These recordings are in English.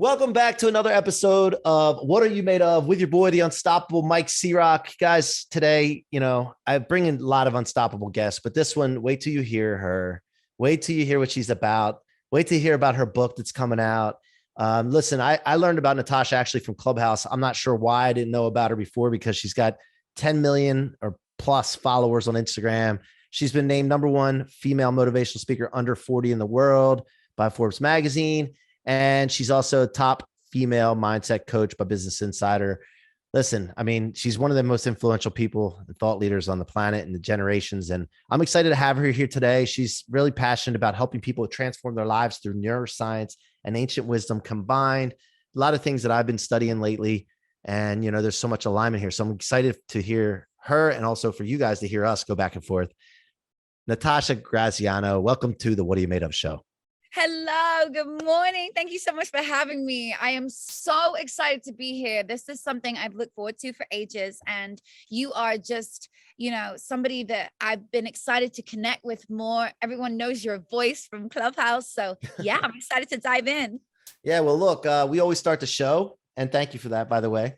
Welcome back to another episode of What Are You Made Of with your boy, the unstoppable Mike C-Roc. Guys, today, I bring in a lot of unstoppable guests, but this one, wait till you hear her. Wait till you hear what she's about. Wait till you hear about her book that's coming out. Listen, I learned about Natasha actually from Clubhouse. I'm not sure why I didn't know about her before because she's got 10 million or plus followers on Instagram. She's been named #1 female motivational speaker under 40 in the world by Forbes magazine. And she's also a top female mindset coach by Business Insider. Listen, I mean, she's one of the most influential people and thought leaders on the planet and the generations. And I'm excited to have her here today. She's really passionate about helping people transform their lives through neuroscience and ancient wisdom combined. A lot of things that I've been studying lately. And, there's so much alignment here. So I'm excited to hear her and also for you guys to hear us go back and forth. Natasha Graziano, welcome to the What Are You Made Of show. Hello, good morning. Thank you so much for having me. I am so excited to be here. This is something I've looked forward to for ages. And you are just, somebody that I've been excited to connect with more. Everyone knows your voice from Clubhouse. So yeah, I'm excited to dive in. Yeah, well, look, we always start the show, and thank you for that, by the way.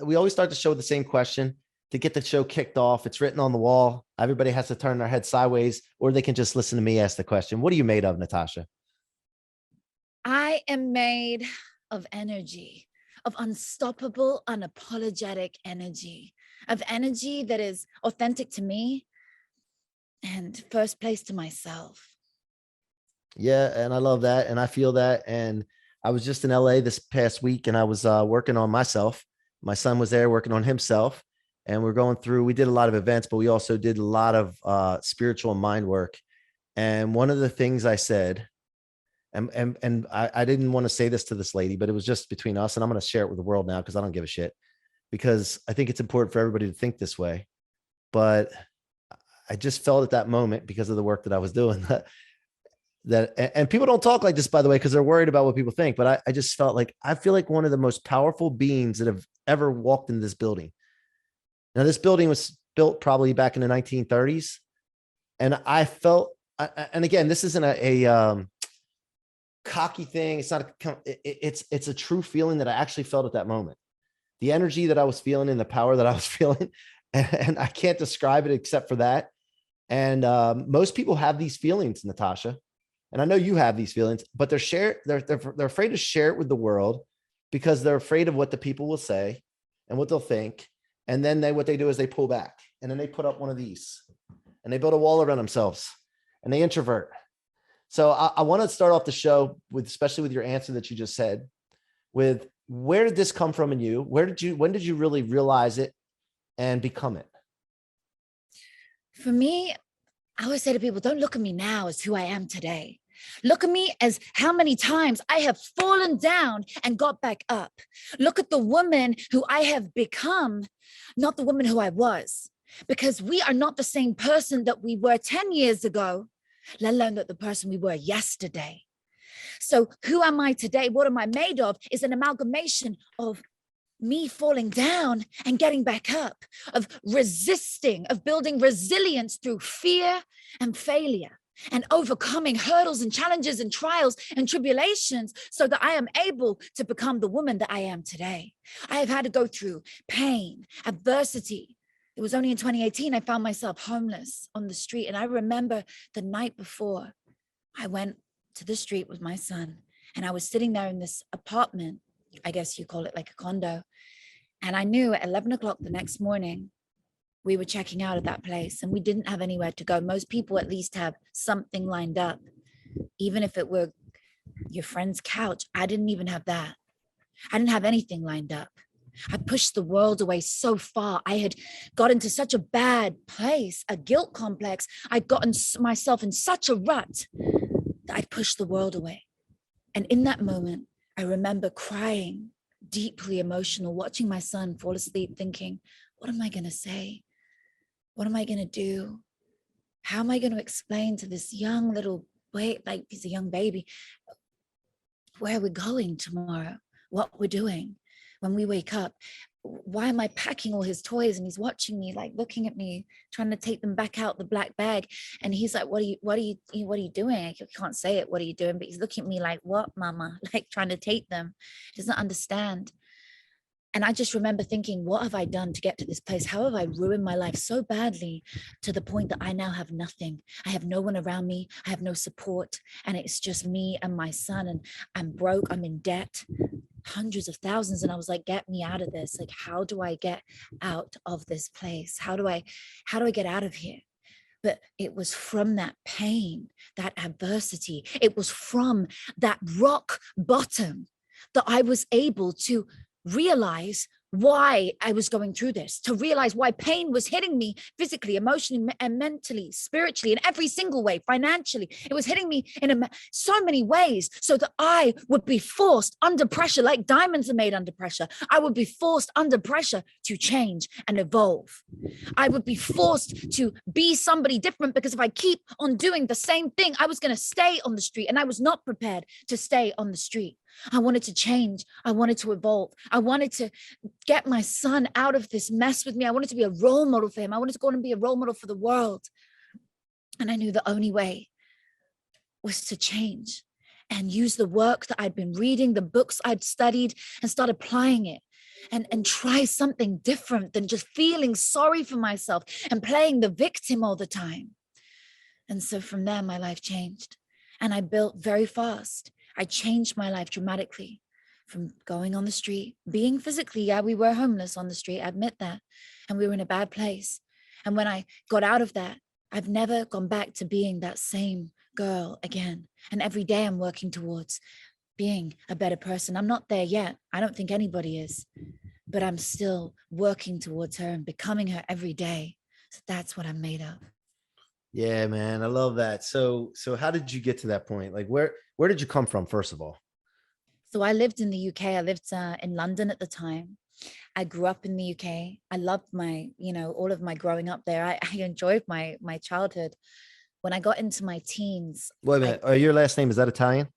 We always start the show with the same question to get the show kicked off. It's written on the wall. Everybody has to turn their head sideways, or they can just listen to me ask the question. What are you made of, Natasha? I am made of energy, of unstoppable, unapologetic energy, of energy that is authentic to me and first place to myself. Yeah, and I love that. And I feel that. And I was just in LA this past week and I was working on myself. My son was there working on himself. And we did a lot of events, but we also did a lot of spiritual mind work. And one of the things I said, and I didn't want to say this to this lady, but it was just between us, and I'm going to share it with the world now because I don't give a shit, because I think it's important for everybody to think this way. But I just felt at that moment, because of the work that I was doing, and people don't talk like this, by the way, because they're worried about what people think. But I just felt like, I feel like one of the most powerful beings that have ever walked in this building. Now, this building was built probably back in the 1930s. And I felt, and again, this isn't a cocky thing. It's not it's a true feeling that I actually felt at that moment. The energy that I was feeling and the power that I was feeling, and I can't describe it except for that. And most people have these feelings, Natasha, and I know you have these feelings, but they're afraid to share it with the world because they're afraid of what the people will say and what they'll think. And then what they do is they pull back, and then they put up one of these, and they build a wall around themselves, and they introvert. So I want to start off the show with, especially with your answer that you just said, with where did this come from in you? When did you really realize it and become it? For me, I always say to people, don't look at me now as who I am today. Look at me as how many times I have fallen down and got back up. Look at the woman who I have become, not the woman who I was, because we are not the same person that we were 10 years ago, let alone that the person we were yesterday. So who am I today? What am I made of is an amalgamation of me falling down and getting back up, of resisting, of building resilience through fear and failure, and overcoming hurdles and challenges and trials and tribulations so that I am able to become the woman that I am today. I have had to go through pain, adversity. It was only in 2018 I found myself homeless on the street. And I remember the night before I went to the street with my son, and I was sitting there in this apartment, I guess you call it like a condo. And I knew at 11 o'clock the next morning, we were checking out of that place and we didn't have anywhere to go. Most people at least have something lined up, even if it were your friend's couch. I didn't even have that. I didn't have anything lined up. I pushed the world away so far. I had got into such a bad place, a guilt complex. I'd gotten myself in such a rut that I'd pushed the world away. And in that moment, I remember crying, deeply emotional, watching my son fall asleep, thinking, what am I going to say? What am I going to do? How am I going to explain to this young little boy, like he's a young baby, where we're going tomorrow, what we're doing when we wake up? why am I packing all his toys? And he's watching me, like looking at me, trying to take them back out the black bag. And he's like, what are you doing? I can't say it. What are you doing? But he's looking at me like, what, mama? Like trying to take them. He doesn't understand. And I just remember thinking, what have I done to get to this place? How have I ruined my life so badly to the point that I now have nothing? I have no one around me. I have no support. And it's just me and my son. And I'm broke. I'm in debt, hundreds of thousands. And I was like, get me out of this. Like, how do I get out of this place? How do I get out of here? But it was from that pain, that adversity. It was from that rock bottom that I was able to realize why I was going through this, to realize why pain was hitting me physically, emotionally, and mentally, spiritually, in every single way, financially. It was hitting me in so many ways, so that I would be forced under pressure, like diamonds are made under pressure. I would be forced under pressure to change and evolve. I would be forced to be somebody different, because if I keep on doing the same thing, I was going to stay on the street, and I was not prepared to stay on the street. I wanted to change. I wanted to evolve. I wanted to get my son out of this mess with me. I wanted to be a role model for him. I wanted to go on and be a role model for the world. And I knew the only way was to change and use the work that I'd been reading, the books I'd studied, and start applying it. And try something different than just feeling sorry for myself and playing the victim all the time. And so from there, my life changed. And I built very fast. I changed my life dramatically, from going on the street, being physically, yeah, we were homeless on the street, I admit that. And we were in a bad place. And when I got out of that, I've never gone back to being that same girl again. And every day I'm working towards being a better person. I'm not there yet. I don't think anybody is, but I'm still working towards her and becoming her every day. So that's what I'm made of. Yeah, man. I love that. So how did you get to that point? Like where did you come from, first of all? So I lived in the UK. I lived in London at the time. I grew up in the UK. I loved my, all of my growing up there. I enjoyed my childhood. When I got into my teens, Wait a minute. Your last name, is that Italian?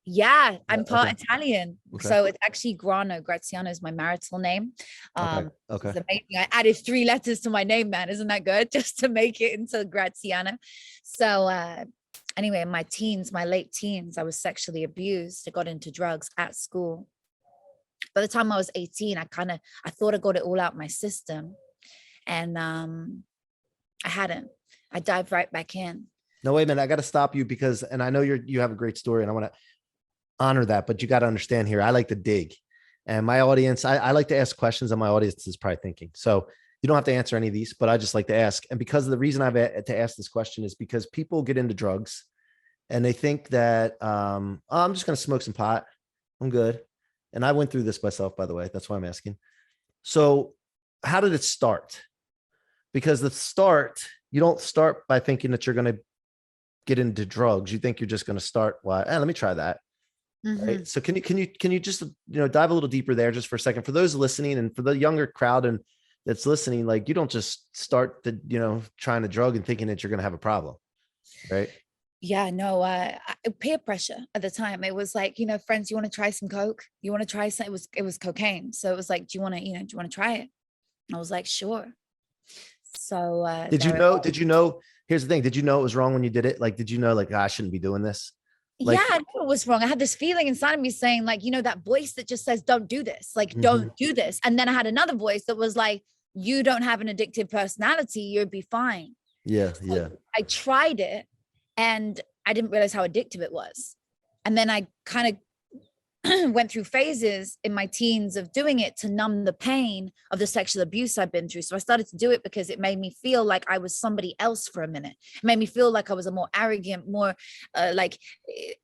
yeah, I'm part Okay. Italian. Okay. So it's actually Graziano is my marital name. Okay. Okay. It's amazing. I added 3 letters to my name, man. Isn't that good? Just to make it into Graziano. So anyway, in my teens, my late teens, I was sexually abused. I got into drugs at school. By the time I was 18, I thought I got it all out my system. And I hadn't. I dived right back in. No, wait a minute. I got to stop you because, and I know you have a great story and I want to honor that, but you got to understand here, I like to dig, and my audience, I like to ask questions, and my audience is probably thinking. So you don't have to answer any of these, but I just like to ask. And because of the reason I've had to ask this question is because people get into drugs and they think that, oh, I'm just going to smoke some pot. I'm good. And I went through this myself, by the way. That's why I'm asking. So how did it start? Because you don't start by thinking that you're going to get into drugs. You think you're just going to start, let me try that. Mm-hmm. Right. So can you just, dive a little deeper there just for a second, for those listening and for the younger crowd and that's listening, like you don't just start trying to drug and thinking that you're going to have a problem. Right. Yeah, no, peer pressure at the time. It was like, friends, you want to try some coke? You want to try some? It was cocaine. So it was like, do you want to try it? I was like, sure. So did you know, here's the thing. Did you know it was wrong when you did it? Like, did you know, like, I shouldn't be doing this? Like, yeah, I knew it was wrong. I had this feeling inside of me saying, like, that voice that just says, don't do this, like, don't do this. And then I had another voice that was like, you don't have an addictive personality, you'll be fine. Yeah. So Yeah. I tried it and I didn't realize how addictive it was. And then I kind of went through phases in my teens of doing it to numb the pain of the sexual abuse I've been through. So I started to do it because it made me feel like I was somebody else for a minute. It made me feel like I was a more arrogant, more like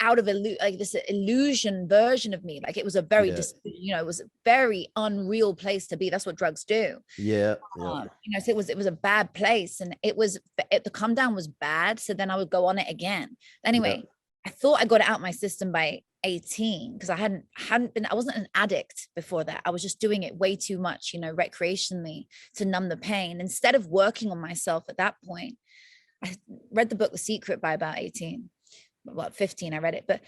out of this illusion version of me. Like it was a very, it was a very unreal place to be. That's what drugs do. Yeah. So it was a bad place, and the come down was bad. So then I would go on it again. Anyway, I thought I got it out my system by 18 because I wasn't an addict before that. I was just doing it way too much, recreationally to numb the pain instead of working on myself at that point. I read the book The Secret by about 18. Well, 15 I read it, but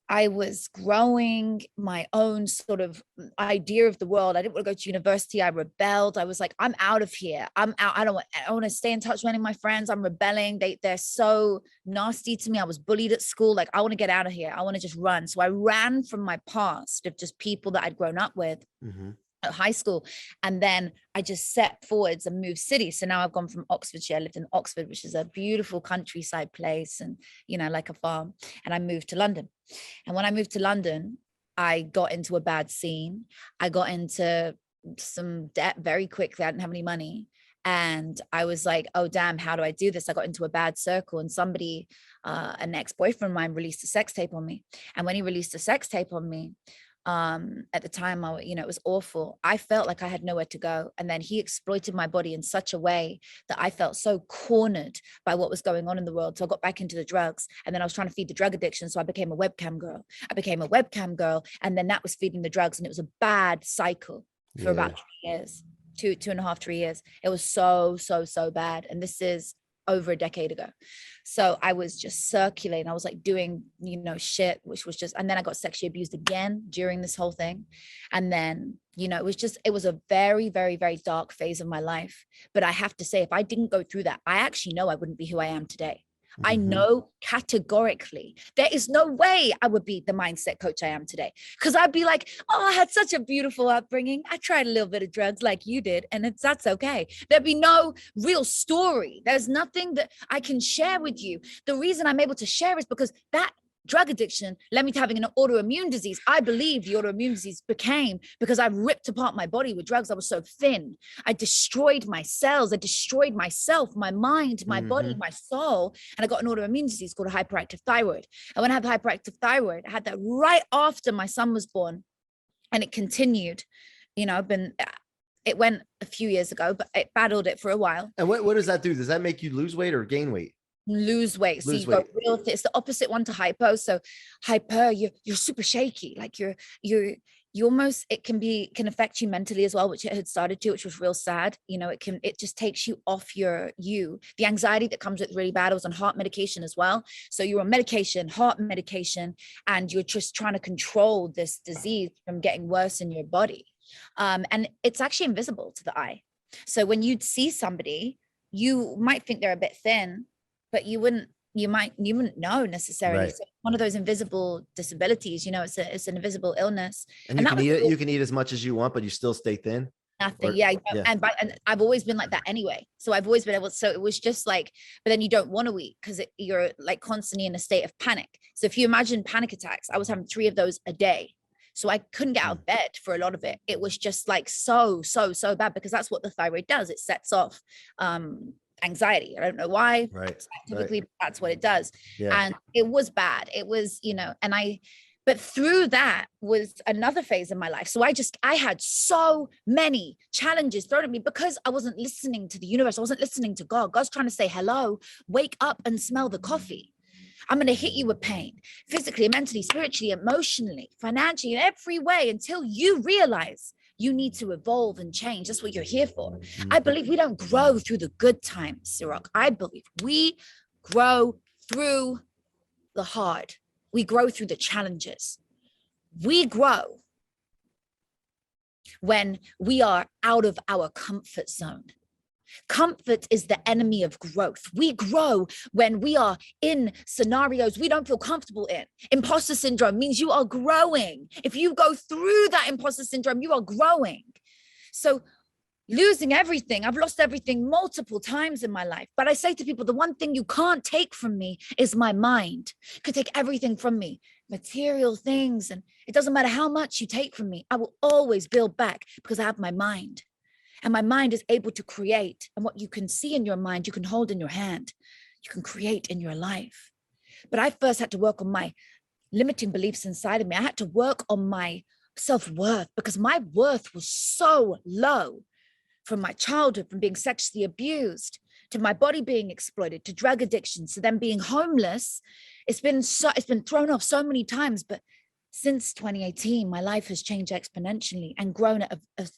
I was growing my own sort of idea of the world. I didn't want to go to university. I rebelled. I was like, I'm out of here. I'm out. I want to stay in touch with any of my friends. I'm rebelling. They're so nasty to me. I was bullied at school. Like, I want to get out of here. I want to just run. So I ran from my past of just people that I'd grown up with. Mm-hmm. At high school, and then I just set forwards and moved cities. So now I've gone from Oxfordshire. I lived in Oxford, which is a beautiful countryside place, and like a farm. And I moved to London. And when I moved to London, I got into a bad scene. I got into some debt very quickly. I didn't have any money. And I was like, oh, damn, how do I do this? I got into a bad circle, and somebody, an ex-boyfriend of mine, released a sex tape on me. And when he released a sex tape on me, at the time, it was awful. I felt like I had nowhere to go. And then he exploited my body in such a way that I felt so cornered by what was going on in the world. So I got back into the drugs, and then I was trying to feed the drug addiction. So I became a webcam girl. And then that was feeding the drugs. And it was a bad cycle for about 3 years, 2.5, 3 years. It was so, so, so bad. And this is over a decade ago. So I was just circulating. I was like doing, shit, which was just, and then I got sexually abused again during this whole thing. And then, it was a very, very, very dark phase of my life. But I have to say, if I didn't go through that, I actually know I wouldn't be who I am today. Mm-hmm. I know categorically there is no way I would be the mindset coach I am today, because I'd be like, oh, I had such a beautiful upbringing. I tried a little bit of drugs like you did, and that's okay. There'd be no real story. There's nothing that I can share with you. The reason I'm able to share is because that drug addiction led me to having an autoimmune disease. I believe the autoimmune disease became because I ripped apart my body with drugs. I was so thin. I destroyed my cells. I destroyed myself, my mind, my body, my soul. And I got an autoimmune disease called a hyperactive thyroid. And when I had the hyperactive thyroid, I had that right after my son was born. And it continued, it went a few years ago, but it battled it for a while. And what does that do? Does that make you lose weight or gain weight? Lose weight. So you go real thin. It's the opposite one to hypo. So hyper, you're super shaky. Like you almost, it can affect you mentally as well, which it had started to, which was real sad. It just takes you off the anxiety that comes with really bad. I was on heart medication as well. So you're on medication, heart medication, and you're just trying to control this disease from getting worse in your body. And it's actually invisible to the eye. So when you'd see somebody, you might think they're a bit thin, but you wouldn't know necessarily. Right. So one of those invisible disabilities, it's an invisible illness. And you can eat as much as you want, but you still stay thin. Nothing. And I've always been like that anyway. So I've always been able to, so it was just like, but then you don't want to eat because you're like constantly in a state of panic. So if you imagine panic attacks, I was having 3 of those a day. So I couldn't get out of bed for a lot of it. It was just like so bad, because that's what the thyroid does. It sets off anxiety. I don't know why. Right. Typically, that's what it does. Yeah. And it was bad. It was, but through that was another phase in my life. So I had so many challenges thrown at me because I wasn't listening to the universe. I wasn't listening to God. God's trying to say, hello, wake up and smell the coffee. I'm going to hit you with pain, physically, mentally, spiritually, emotionally, financially, in every way, until you realize you need to evolve and change. That's what you're here for. I believe we don't grow through the good times, C-Roc. I believe we grow through the hard. We grow through the challenges. We grow when we are out of our comfort zone. Comfort is the enemy of growth. We grow when we are in scenarios we don't feel comfortable in. Imposter syndrome means you are growing. If you go through that imposter syndrome, you are growing. So losing everything, I've lost everything multiple times in my life. But I say to people, the one thing you can't take from me is my mind. You could take everything from me, material things, and it doesn't matter how much you take from me. I will always build back because I have my mind. And my mind is able to create. And what you can see in your mind, you can hold in your hand. You can create in your life. But I first had to work on my limiting beliefs inside of me. I had to work on my self-worth because my worth was so low from my childhood, from being sexually abused, to my body being exploited, to drug addiction, to then being homeless. It's been thrown off so many times. But since 2018, my life has changed exponentially and grown at a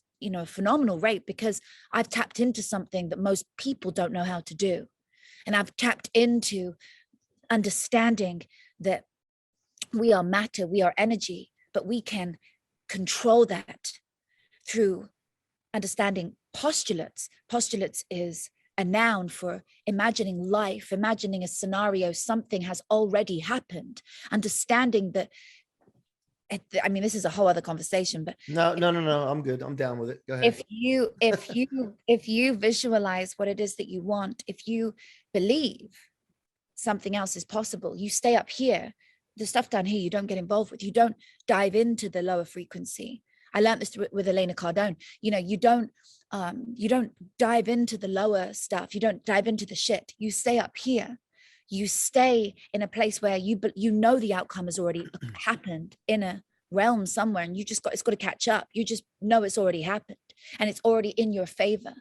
phenomenal rate, because I've tapped into something that most people don't know how to do. And I've tapped into understanding that We are matter, we are energy, but we can control that through understanding postulates. Postulates is a noun for imagining life, imagining a scenario, something has already happened, understanding that. I mean, this is a whole other conversation, but No, no, no, no. I'm good. I'm down with it. Go ahead. if you visualize what it is that you want, if you believe something else is possible, you stay up here. The stuff down here you don't get involved with. You don't dive into the lower frequency. I learned this with Elena Cardone. You don't dive into the lower stuff. You don't dive into the shit. You stay up here. You stay in a place where you know the outcome has already happened in a realm somewhere, and it's got to catch up. You just know it's already happened and it's already in your favor.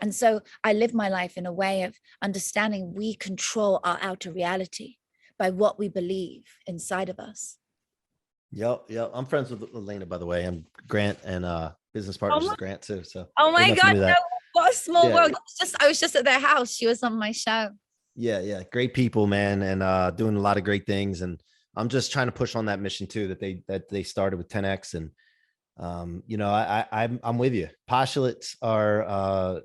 And so I live my life in a way of understanding we control our outer reality by what we believe inside of us. Yep. I'm friends with Elena, by the way. I'm Grant and business partners with Grant too. So oh my God, no, what a small world. I was just at their house. She was on my show. Yeah. Great people, man, and doing a lot of great things. And I'm just trying to push on that mission too that they started with 10X. And I'm with you. Postulates are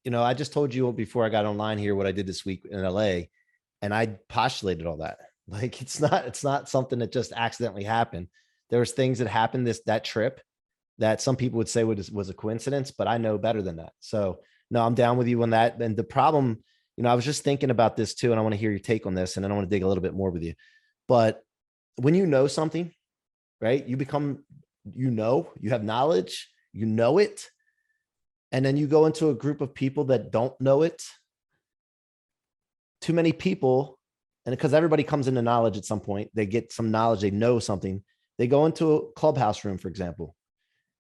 I just told you before I got online here what I did this week in LA, and I postulated all that. Like it's not something that just accidentally happened. There was things that happened that trip that some people would say was a coincidence, but I know better than that. So no, I'm down with you on that. And the problem, I was just thinking about this too, and I want to hear your take on this, and then I want to dig a little bit more with you. But when you know something, right, you have knowledge, it, and then you go into a group of people that don't know it. Too many people, and because everybody comes into knowledge at some point, they get some knowledge, they know something. They go into a clubhouse room, for example,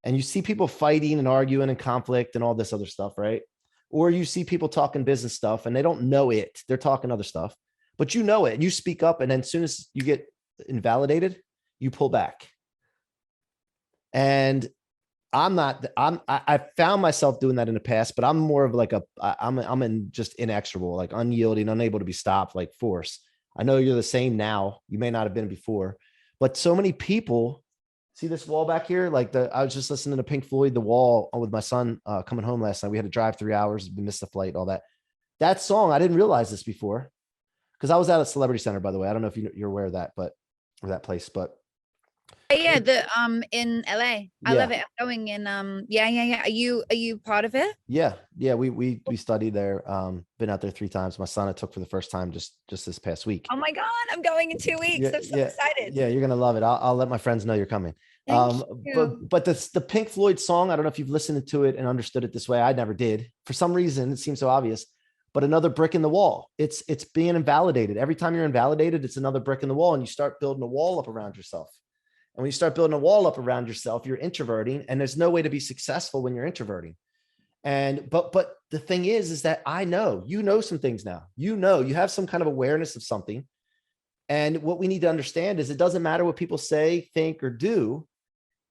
and you see people fighting and arguing and conflict and all this other stuff, right? Or you see people talking business stuff and they don't know it. They're talking other stuff, but you know it and you speak up. And then as soon as you get invalidated, you pull back. And I found myself doing that in the past, but I'm more of like I'm just inexorable, like unyielding, unable to be stopped, like force. I know you're the same now. You may not have been before, but so many people see this wall back here. I was just listening to Pink Floyd, The Wall, with my son coming home last night. We had to drive 3 hours, we missed the flight, all that. That song, I didn't realize this before because I was at a Celebrity Center, by the way. I don't know if you're aware of that, or that place, but yeah, in LA. I love it. I'm going in. Yeah. Are you part of it? Yeah. We studied there. Been out there 3 times. My son I took for the first time just this past week. Oh my God, I'm going in 2 weeks. I'm so excited. Yeah, you're gonna love it. I'll let my friends know you're coming. Thank you. But the Pink Floyd song, I don't know if you've listened to it and understood it this way. I never did. For some reason, it seems so obvious. But another brick in the wall. It's being invalidated. Every time you're invalidated, it's another brick in the wall, and you start building a wall up around yourself. And when you start building a wall up around yourself, you're introverting, and there's no way to be successful when you're introverting. And but the thing is that I know you know some things now. You have some kind of awareness of something. And what we need to understand is it doesn't matter what people say, think, or do.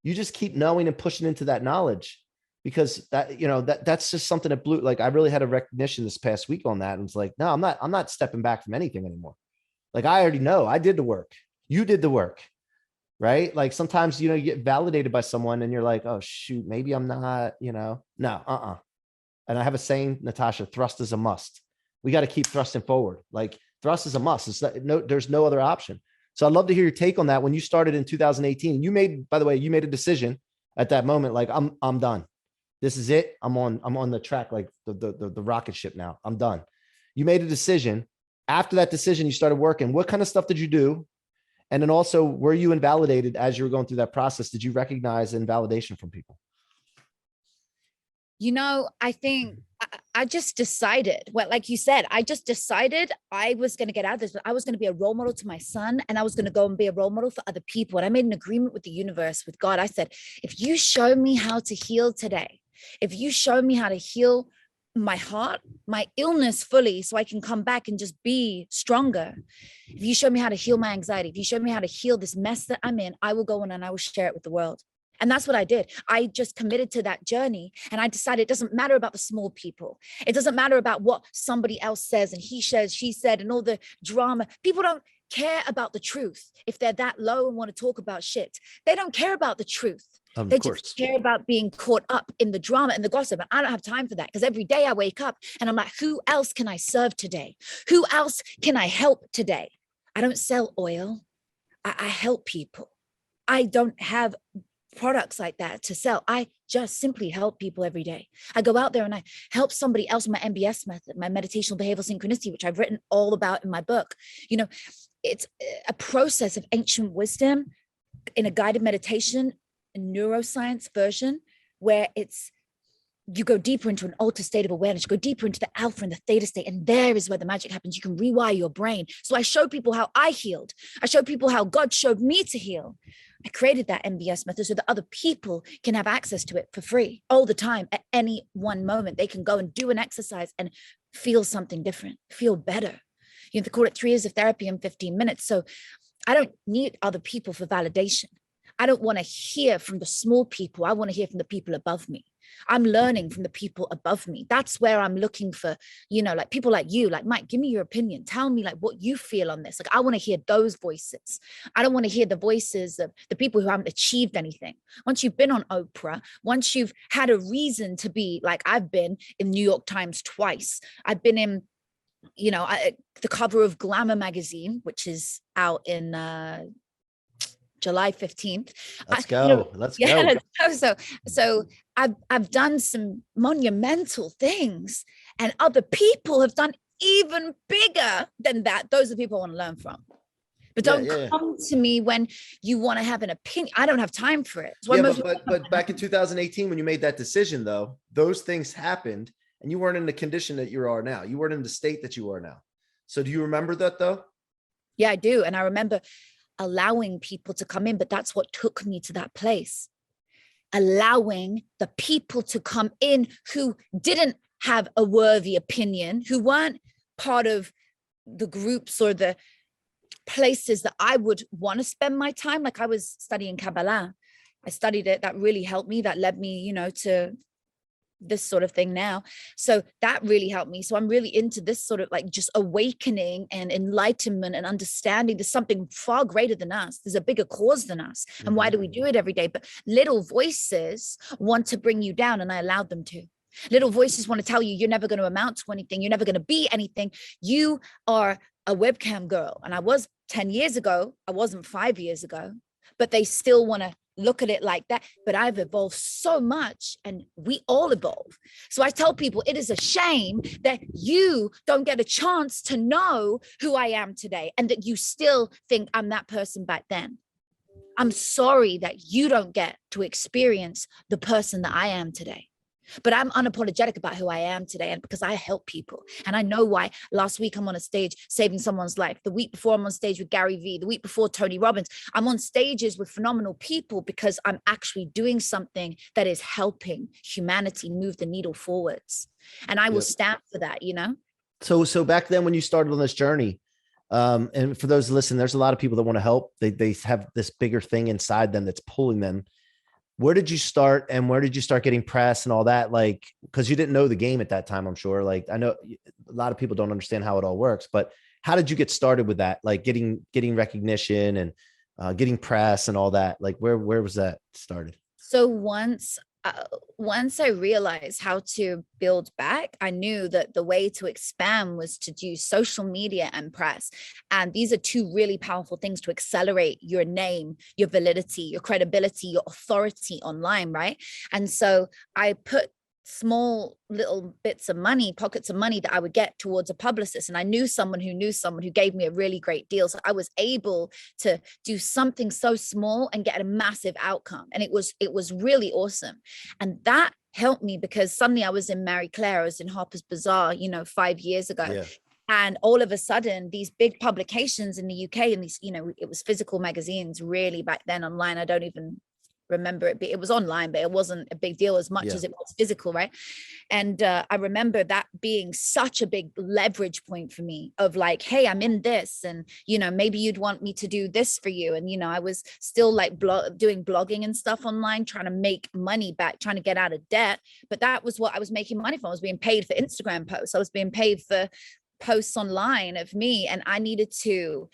You just keep knowing and pushing into that knowledge, because that's just something that blew. Like I really had a recognition this past week on that, and it's like, no, I'm not stepping back from anything anymore. Like I already know I did the work. You did the work. Right? Like sometimes, you get validated by someone and you're like, oh shoot, maybe I'm not, no, And I have a saying, Natasha, thrust is a must. We got to keep thrusting forward. Like thrust is a must. There's no other option. So I'd love to hear your take on that. When you started in 2018, you made a decision at that moment. Like I'm done. This is it. I'm on the track, like the rocket ship now. I'm done. You made a decision. After that decision, you started working. What kind of stuff did you do? And then also, were you invalidated as you were going through that process? Did you recognize invalidation from people? I think I just decided, well, like you said, I just decided I was going to get out of this, but I was going to be a role model to my son, and I was going to go and be a role model for other people. And I made an agreement with the universe, with God. I said, if you show me how to heal today, if you show me how to heal my heart, my illness fully, so I can come back and just be stronger. If you show me how to heal my anxiety, if you show me how to heal this mess that I'm in, I will go on and I will share it with the world. And that's what I did. I just committed to that journey, and I decided it doesn't matter about the small people. It doesn't matter about what somebody else says and he says, she said, and all the drama. People don't care about the truth. If they're that low and want to talk about shit, they don't care about the truth. Of They course. just care about being caught up in the drama and the gossip. And I don't have time for that, because every day I wake up and I'm like, who else can I serve today? Who else can I help today? I don't sell oil. I help people. I don't have products like that to sell. I just simply help people every day. I go out there and I help somebody else with my MBS method, my meditational behavioral synchronicity, which I've written all about in my book. You know, it's a process of ancient wisdom in a guided meditation, a neuroscience version, where it's, you go deeper into an altered state of awareness, you go deeper into the alpha and the theta state, and there is where the magic happens. You can rewire your brain. So I show people how I healed. I show people how God showed me to heal. I created that MBS method so that other people can have access to it for free all the time. At any one moment, they can go and do an exercise and feel something different, feel better. You know, they call it 3 years of therapy in 15 minutes. So I don't need other people for validation. I don't want to hear from the small people. I want to hear from the people above me. I'm learning from the people above me. That's where I'm looking for, you know, like people like you, like Mike, give me your opinion. Tell me like what you feel on this. Like, I want to hear those voices. I don't want to hear the voices of the people who haven't achieved anything. Once you've been on Oprah, once you've had a reason to be, like I've been in New York Times twice. I've been in, you know, the cover of Glamour magazine, which is out in July 15th. Let's go. Let's go. Let's go. So I've done some monumental things, and other people have done even bigger than that. Those are the people I want to learn from. But don't come to me when you want to have an opinion. I don't have time for it. But back in 2018, when you made that decision, though, those things happened, and you weren't in the condition that you are now. You weren't in the state that you are now. So do you remember that, though? Yeah, I do. And I remember allowing people to come in, but that's what took me to that place. Allowing the people to come in who didn't have a worthy opinion, who weren't part of the groups or the places that I would want to spend my time. Like, I was studying Kabbalah. I studied it. That really helped me. That led me, you know, to this sort of thing now. So that really helped me. So I'm really into this sort of like just awakening and enlightenment and understanding there's something far greater than us. There's a bigger cause than us. And why do we do it every day? But little voices want to bring you down, and I allowed them to. Little voices want to tell you you're never going to amount to anything. You're never going to be anything. You are a webcam girl. And I was 10 years ago. I wasn't 5 years ago, but they still want to look at it like that. But I've evolved so much, and we all evolve. So I tell people it is a shame that you don't get a chance to know who I am today, and that you still think I'm that person back then. I'm sorry that you don't get to experience the person that I am today. But I'm unapologetic about who I am today, and because I help people. And I know why. Last week I'm on a stage saving someone's life. The week before I'm on stage with Gary Vee. The week before Tony Robbins. I'm on stages with phenomenal people because I'm actually doing something that is helping humanity move the needle forwards. And I will stand for that, you know? So back then when you started on this journey, and for those listening, there's a lot of people that want to help. They have this bigger thing inside them that's pulling them. Where did you start, and where did you start getting press and all that? Like, because you didn't know the game at that time, I'm sure. Like, I know a lot of people don't understand how it all works, but how did you get started with that? Like getting recognition and getting press and all that. Like, where was that started? So once I realized how to build back, I knew that the way to expand was to do social media and press. And these are two really powerful things to accelerate your name, your validity, your credibility, your authority online, right? And so I put small little bits of money, pockets of money that I would get towards a publicist. And I knew someone who gave me a really great deal. So I was able to do something so small and get a massive outcome. And it was really awesome. And that helped me because suddenly I was in Marie Claire, I was in Harper's Bazaar, 5 years ago. Yeah. And all of a sudden, these big publications in the UK, and these, it was physical magazines really back then online. I don't even remember it was online, but it wasn't a big deal as much as it was physical, right? And I remember that being such a big leverage point for me of like, hey, I'm in this, and maybe you'd want me to do this for you. And I was still like doing blogging and stuff online, trying to make money back, trying to get out of debt. But that was what I was making money from. I was being paid for Instagram posts. I was being paid for posts online of me, and I needed to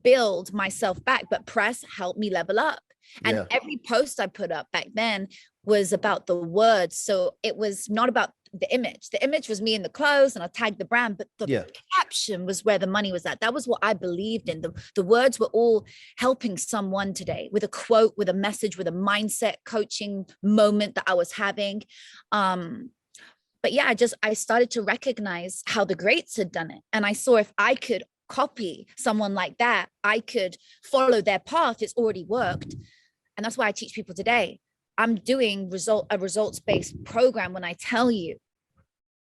build myself back, but press helped me level up. And Yeah. every post I put up back then was about the words. So it was not about the image. The image was me in the clothes and I tagged the brand, but the Yeah. caption was where the money was at. That was what I believed in. The words were all helping someone today with a quote, with a message, with a mindset coaching moment that I was having. But yeah, I started to recognize how the greats had done it. And I saw if I could copy someone like that, I could follow their path. It's already worked. And that's why I teach people today. I'm doing a results-based program. When I tell you,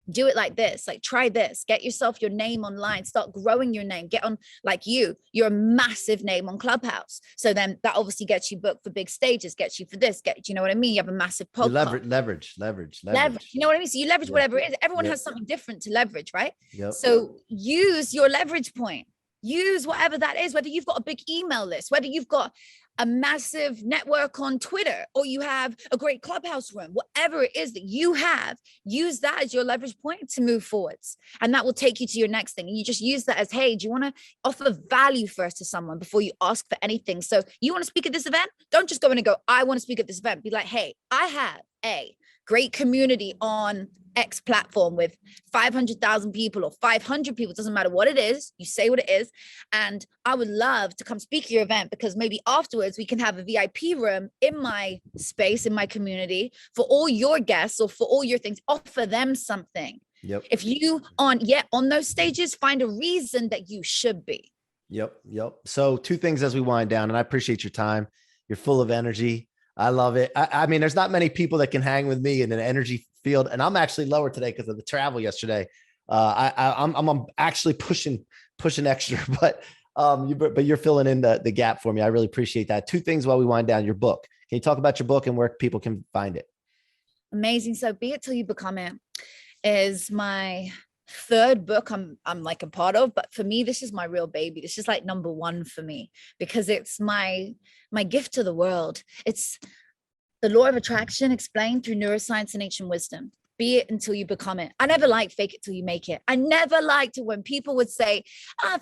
do it like this, like try this, get yourself your name online, start growing your name, get on, like you're a massive name on Clubhouse. So then that obviously gets you booked for big stages, gets you for this, you know what I mean? You have a massive You podcast. leverage. You know what I mean? So you leverage Yeah. whatever it is. Everyone Yep. has something different to leverage, right? Yep. So use your leverage point. Use whatever that is, whether you've got a big email list, whether you've got a massive network on Twitter, or you have a great Clubhouse room, whatever it is that you have, use that as your leverage point to move forwards. And that will take you to your next thing. And you just use that as, hey, do you want to offer value first to someone before you ask for anything? So you want to speak at this event? Don't just go in and go, I want to speak at this event. Be like, hey, I have a great community on X platform with 500,000 people or 500 people, doesn't matter what it is, you say what it is. And I would love to come speak at your event, because maybe afterwards we can have a VIP room in my space, in my community, for all your guests or for all your things, offer them something. Yep. If you on those stages, find a reason that you should be. Yep. So 2 things as we wind down, and I appreciate your time. You're full of energy. I love it. I mean, there's not many people that can hang with me in an energy field, and I'm actually lower today because of the travel yesterday. I'm actually pushing extra, but you're filling in the gap for me. I really appreciate that. 2 things while we wind down. Your book. Can you talk about your book and where people can find it? Amazing. So Be It Till You Become It is my 3rd book I'm like a part of, but for me, this is my real baby. This is like number 1 for me, because it's my gift to the world. It's the law of attraction explained through neuroscience and ancient wisdom. Be it until you become it. I never liked fake it till you make it. I never liked it when people would say,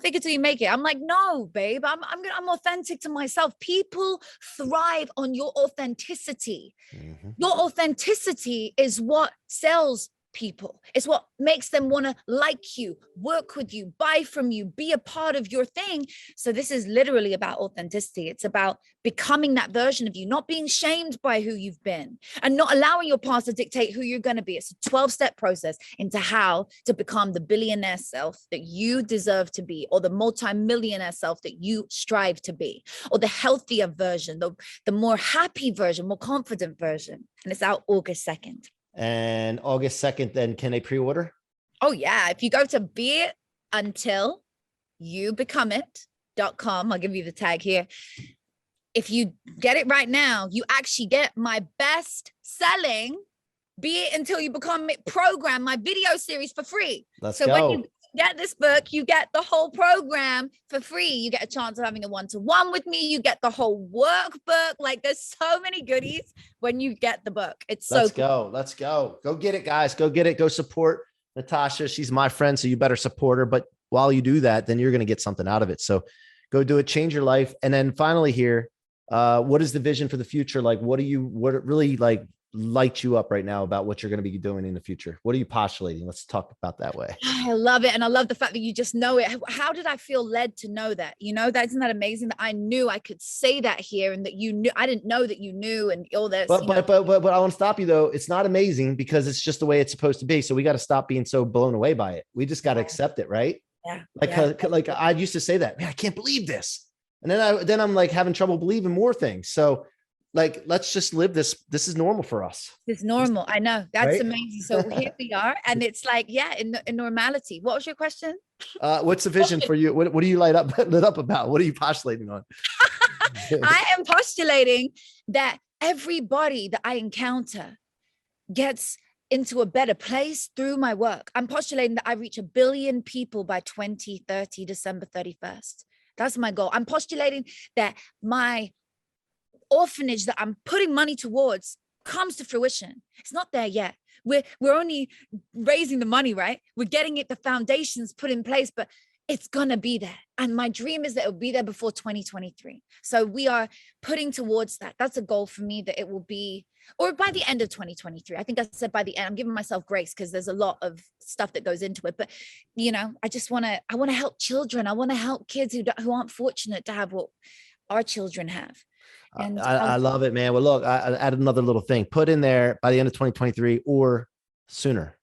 fake it till you make it. I'm like, no, babe, I'm authentic to myself. People thrive on your authenticity. Mm-hmm. Your authenticity is what sells people. It's what makes them want to like you, work with you, buy from you, be a part of your thing. So this is literally about authenticity. It's about becoming that version of you, not being shamed by who you've been, and not allowing your past to dictate who you're going to be. It's a 12-step process into how to become the billionaire self that you deserve to be, or the multi-millionaire self that you strive to be, or the healthier version, the more happy version, more confident version. And it's out August 2nd. And August 2nd, then can they pre-order? Oh yeah. If you go to beituntilyoubecomeit.com, I'll give you the tag here. If you get it right now, you actually get my best selling Be It Until You Become It program, my video series, for free. Let's go. When you get this book, you get the whole program for free. You get a chance of having a one-to-one with me. You get the whole workbook. Like, there's so many goodies when you get the book. It's so cool. Let's go. Go get it, guys. Go get it. Go support Natasha. She's my friend, so you better support her. But while you do that, then you're going to get something out of it. So go do it. Change your life. And then finally here, what is the vision for the future? Like, what really like lights you up right now about what you're going to be doing in the future? What are you postulating? Let's talk about that way. I love it. And I love the fact that you just know it. How did I feel led to know that? You know, isn't that amazing that I knew I could say that here, and that you knew? I didn't know that you knew, and all this. But I want to stop you though. It's not amazing because it's just the way it's supposed to be. So we got to stop being so blown away by it. We just got to accept it. Right. Yeah. Like I used to say that, man, I can't believe this. And then I'm like having trouble believing more things. So like, let's just live this. This is normal for us. It's normal. I know. That's right? Amazing. So here we are. And it's like, yeah, in normality. What was your question? What's the vision for you? What do you lit up about? What are you postulating on? I am postulating that everybody that I encounter gets into a better place through my work. I'm postulating that I reach 1 billion people by 2030, December 31st. That's my goal. I'm postulating that my orphanage that I'm putting money towards comes to fruition. It's not there yet. We're only raising the money, right? We're getting the foundations put in place, but it's going to be there. And my dream is that it will be there before 2023. So we are putting towards that. That's a goal for me, that it will be, or by the end of 2023. I think I said by the end. I'm giving myself grace because there's a lot of stuff that goes into it. But, you know, I want to help children. I want to help kids who aren't fortunate to have what our children have. And I love it, man. Well, look, I add another little thing. Put in there by the end of 2023 or sooner.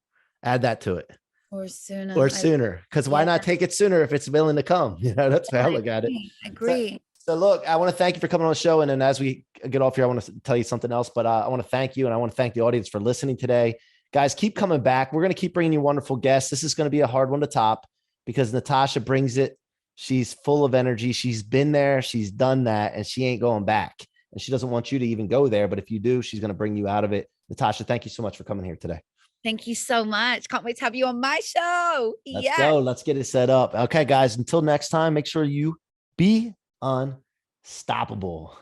Add that to it. Or sooner. Or sooner. Because why not take it sooner if it's willing to come? You know, that's how I look at it. I agree. So look, I want to thank you for coming on the show. And then as we get off here, I want to tell you something else, but I want to thank you. And I want to thank the audience for listening today. Guys, keep coming back. We're going to keep bringing you wonderful guests. This is going to be a hard one to top because Natasha brings it. She's full of energy. She's been there. She's done that. And she ain't going back. And she doesn't want you to even go there. But if you do, she's going to bring you out of it. Natasha, thank you so much for coming here today. Thank you so much. Can't wait to have you on my show. Let's go. Let's get it set up. Okay, guys, until next time, make sure you be unstoppable.